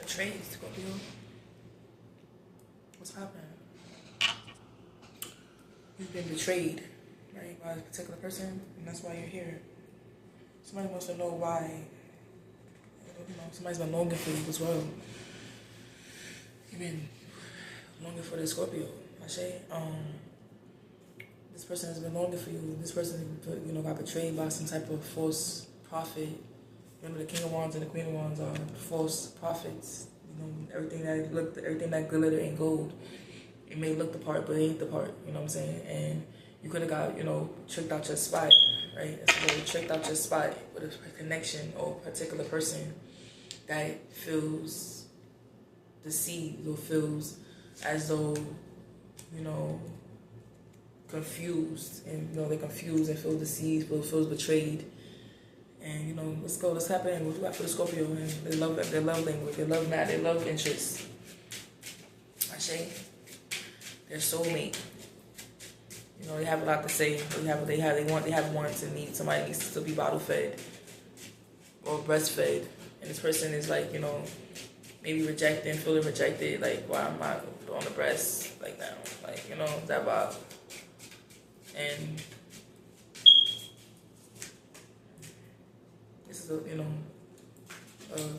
betrayed, Scorpio. What's happening? You've been betrayed, right, by a particular person, and that's why you're here. Somebody wants to know why. Somebody's been longing for you as well. You've been longing for the Scorpio. I say, this person has been longing for you. This person, got betrayed by some type of false prophet. Remember, the King of Wands and the Queen of Wands are false prophets. Everything that glitter ain't gold. It may look the part, but it ain't the part. You know what I'm saying? And you could have got, tricked out your spot, right? You tricked out your spot with a connection or a particular person that feels deceived or feels as though, confused. And, they're confused and feel deceived or feels betrayed. And, let's go. Let's tap in. What you got for the Scorpio? And their love language, their love interest. I say, their soulmate. They have a lot to say. They have wants and needs. Somebody needs to be bottle fed or breastfed. And this person is like, maybe rejected, feeling rejected. Like, why am I on the breast like now? Like, that vibe. And this is a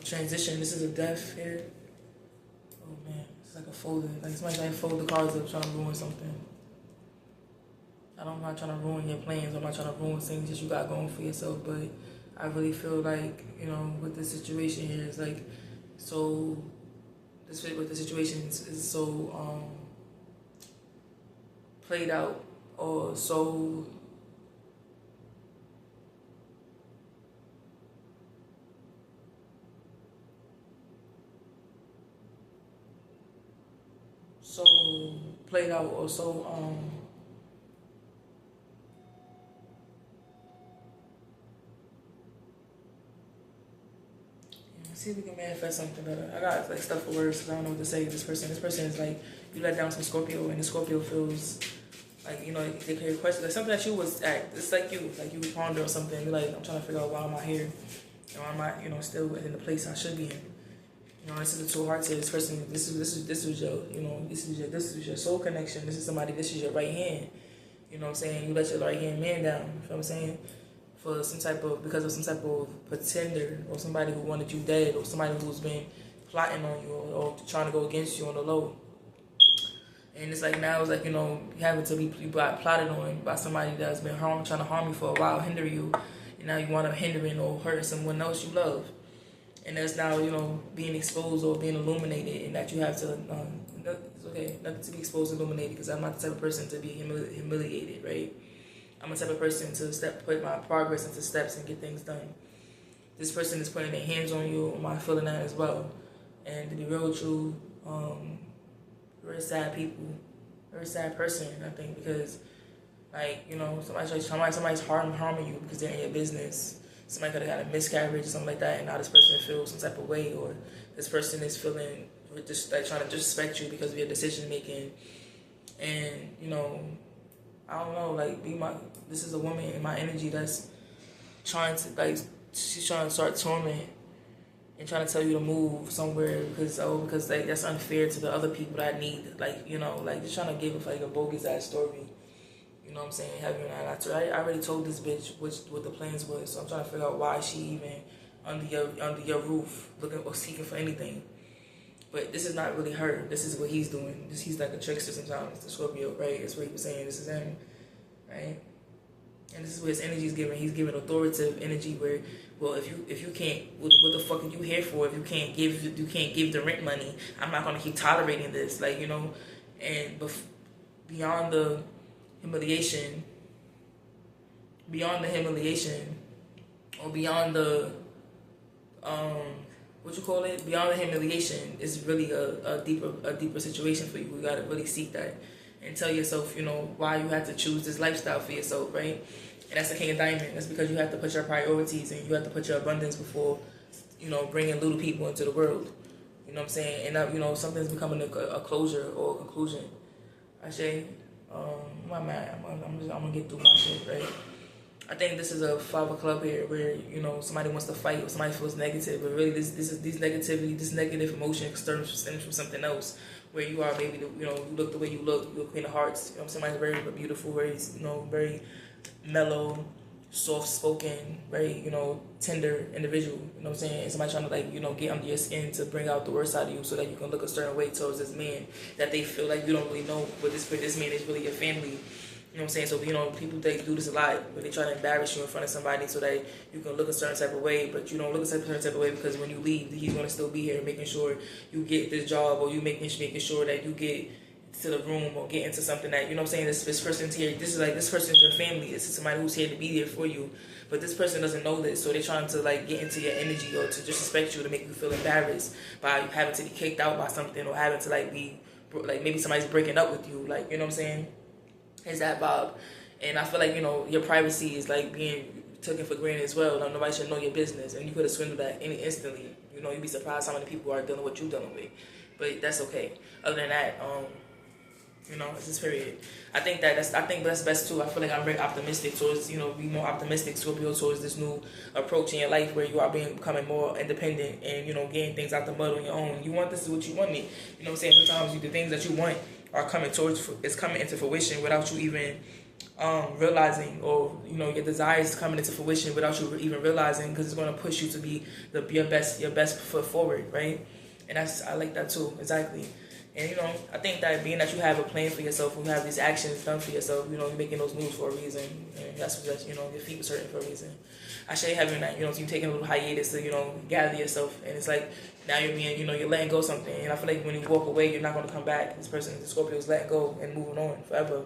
transition. This is a death here. Oh man, it's like a folder. Like somebody's trying to fold the cards up, trying to ruin something. I'm not trying to ruin your plans. I'm not trying to ruin things that you got going for yourself. But I really feel like, with this situation here, it's like so. With the situation is so played out or so. Played out or so see if we can manifest something better. I got like stuff for words because I don't know what to say to this person. This person is like, you let down some Scorpio and the Scorpio feels like, they carry questions. Like something that you was at. It's like you ponder on something. You're like, I'm trying to figure out why am I here? And why am I, still in the place I should be in? This is the two hearts here. This person, this was your, this is your soul connection. This is somebody, this is your right hand. You know what I'm saying? You let your right hand man down. You know what I'm saying? Because of some type of pretender or somebody who wanted you dead or somebody who's been plotting on you or trying to go against you on the low. And it's like now it's like, having to be plotted on by somebody that's been trying to harm you for a while, hinder you. And now you want to hindering or hurting someone else you love. And that's now, being exposed or being illuminated, and that you have to, it's okay, nothing to be exposed and illuminated, because I'm not the type of person to be humiliated, right? I'm the type of person to put my progress into steps and get things done. This person is putting their hands on you, am I feeling that as well? And to be real with you, very sad people, very sad person, I think, because, like, somebody's harming you because they're in your business. Somebody could have got a miscarriage or something like that, and now this person feels some type of way, or this person is feeling just like trying to disrespect you because of your decision making. And I don't know, like this is a woman in my energy that's trying to she's trying to start torment and trying to tell you to move somewhere because like that's unfair to the other people that need just trying to give like a bogus ass story. You know what I'm saying? I already told this bitch what the plans was, so I'm trying to figure out why she even under your roof looking or seeking for anything. But this is not really her. This is what he's doing. He's like a trickster sometimes, the Scorpio, right? That's what he was saying. This is him, right? And this is what his energy is giving. He's giving authoritative energy where, well, if you can't, what the fuck are you here for? If you can't give the rent money, I'm not gonna keep tolerating this, And beyond the humiliation, or beyond the beyond the humiliation is really a deeper situation for you. You gotta really seek that and tell yourself, why you have to choose this lifestyle for yourself, right? And that's the King of Diamond. That's because you have to put your priorities and you have to put your abundance before, bringing little people into the world. You know what I'm saying? And now, something's becoming a closure or a conclusion. I say, I'm not mad. I'm gonna get through my shit, right? I think this is a 5 o'clock here where, you know, somebody wants to fight or somebody feels negative, but really this negative emotion stems from something else. Where you are, maybe, you know, you look the way you look, you're Queen of Hearts. You know, somebody's very beautiful, very, you know, very mellow, soft spoken, very, you know, tender individual. You know what I'm saying? And somebody trying to, like, you know, get under your skin to bring out the worst side of you so that you can look a certain way towards this man that they feel like you don't really know, but this man is really your family. You know what I'm saying? So, you know, people, they do this a lot, where they try to embarrass you in front of somebody so that you can look a certain type of way, but you don't look a certain type of way because when you leave, he's going to still be here making sure you get this job, or you making sure that you get to the room or get into something that, you know what I'm saying, this person's here. This person's your family. This is somebody who's here to be there for you. But this person doesn't know this, so they're trying to, like, get into your energy or to disrespect you, to make you feel embarrassed by having to be kicked out by something, or having to, like, be, like, maybe somebody's breaking up with you. Like, you know what I'm saying? It's that vibe. And I feel like, you know, your privacy is, like, being taken for granted as well. Like, nobody should know your business, and you could have swindled that instantly. You know, you'd be surprised how many people are dealing with what you're dealing with. But that's okay. Other than that, you know, it's just period. I think that's best too. I feel like I'm very optimistic towards, you know, be more optimistic, Scorpio, towards this new approach in your life where you are becoming more independent and, you know, getting things out the mud on your own. You want this is what you wanted. You know what I'm saying? Sometimes the things that you want are coming into fruition without you even realizing, or, you know, your desires coming into fruition without you even realizing, because it's going to push you to be your best foot forward, right? And I like that too, exactly. And, you know, I think that being that you have a plan for yourself, you have these actions done for yourself, you know, you're making those moves for a reason, and that's what, you know, your feet was hurting for a reason. I show you having that, you know, so you're taking a little hiatus to, you know, gather yourself, and it's like now you're being, you know, you're letting go something, and I feel like when you walk away, you're not going to come back. This person, the Scorpio, is letting go and moving on forever.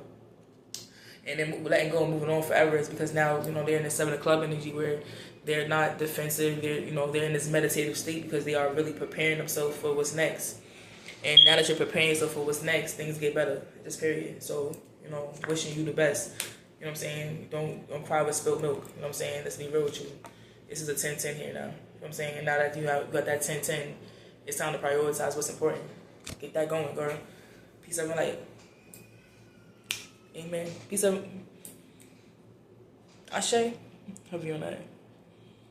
And then letting go and moving on forever is because now, you know, they're in the 7 of club energy where they're not defensive. They're, you know, they're in this meditative state because they are really preparing themselves for what's next. And now that you're preparing yourself for what's next, things get better. Just period. So, you know, wishing you the best. You know what I'm saying? Don't cry with spilled milk. You know what I'm saying? Let's be real with you. This is a 10-10 here now. You know what I'm saying? And now that you got that 10-10, it's time to prioritize what's important. Get that going, girl. Peace, love, and light. Amen. Peace, love. Ashe. Hope you're on that.